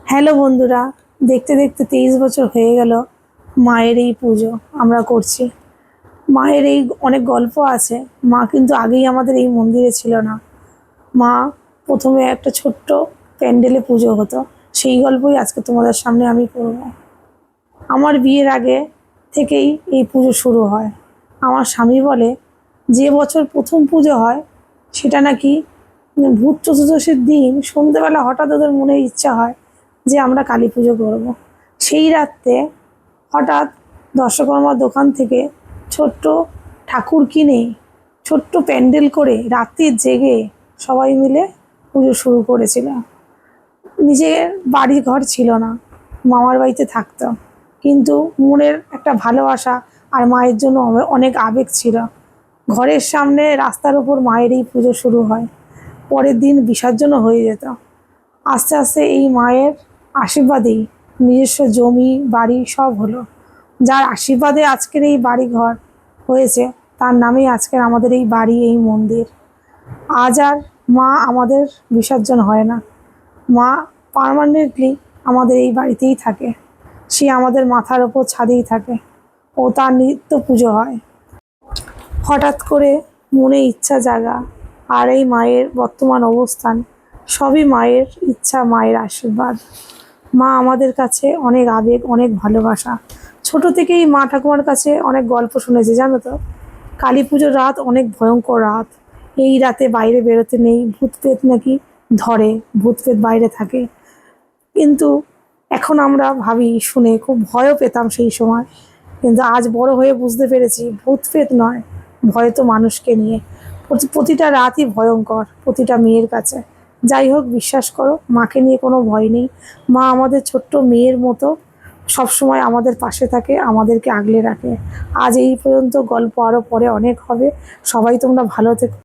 Hello বন্ধুরা, দেখতে দেখতে 23 বছর হয়ে গেল মায়ের এই পুজো আমরা করছি। মায়ের এই অনেক গল্প আছে। মা কিন্তু আগেই আমাদের এই মন্দিরে ছিল না। মা প্রথমে একটা ছোট্ট প্যান্ডেলে পুজো হতো, সেই গল্পই আজকে তোমাদের সামনে আমি করব। আমার বিয়ের আগে থেকেই এই পুজো শুরু হয়। আমার স্বামী বলে যে বছর প্রথম পুজো হয় সেটা নাকি ভূত চতুর্দশীর দিন সন্ধ্যেবেলা হঠাৎ ওদের মনে ইচ্ছা হয় যে আমরা কালী পুজো করব। সেই রাত্রে হঠাৎ দর্শকর্মার দোকান থেকে ছোট্ট ঠাকুর কিনে ছোট্ট প্যান্ডেল করে রাত্রি জেগে সবাই মিলে পুজো শুরু করেছিল। নিজের বাড়ি ঘর ছিল না, মামার বাড়িতে থাকতাম, কিন্তু মনের একটা ভালোবাসা আর মায়ের জন্য অনেক আবেগ ছিল। ঘরের সামনে রাস্তার উপর মায়ের এই পুজো শুরু হয়, পরের দিন বিসর্জনও হয়ে যেত। আস্তে আস্তে এই মায়ের আশীর্বাদেই নিজস্ব জমি বাড়ি সব হলো। যার আশীর্বাদে আজকের এই বাড়ি ঘর হয়েছে, তার নামেই আজকের আমাদের এই বাড়ি, এই মন্দির। আজ আর মা আমাদের বিসর্জন হয় না। মা পার্মানেন্টলি আমাদের এই বাড়িতেই থাকে। সে আমাদের মাথার ওপর ছাদেই থাকে ও তার নিত্য পুজো হয়। হঠাৎ করে মনে ইচ্ছা জাগা আর এই মায়ের বর্তমান অবস্থান সবই মায়ের ইচ্ছা, মায়ের আশীর্বাদ। মা আমাদের কাছে অনেক আবেগ, অনেক ভালোবাসা। ছোট থেকেই মা ঠাকুমার কাছে অনেক গল্প শুনেছে, জানো তো। কালী পুজোর রাত অনেক ভয়ঙ্কর রাত। এই রাতে বাইরে বেরোতে নেই, ভূত প্রেত নাকি ধরে, ভূত প্রেত বাইরে থাকে। কিন্তু এখন আমরা ভাবি, শুনে খুব ভয়ও পেতাম সেই সময়। কিন্তু আজ বড় হয়ে বুঝতে পেরেছি ভূত প্রেত নয়, ভয় তো মানুষকে নিয়ে। প্রতিটা রাতই ভয়ঙ্কর প্রতিটা মেয়ের কাছে। যাই হোক, বিশ্বাস করো, মাকে নিয়ে কোনো ভয় নেই। মা আমাদের ছোট্ট মেয়ের মতো সবসময় আমাদের পাশে থাকে, আমাদেরকে আগলে রাখে। আজ এই পর্যন্ত, গল্প আরও পরে অনেক হবে। সবাই তোমরা ভালো থেকো।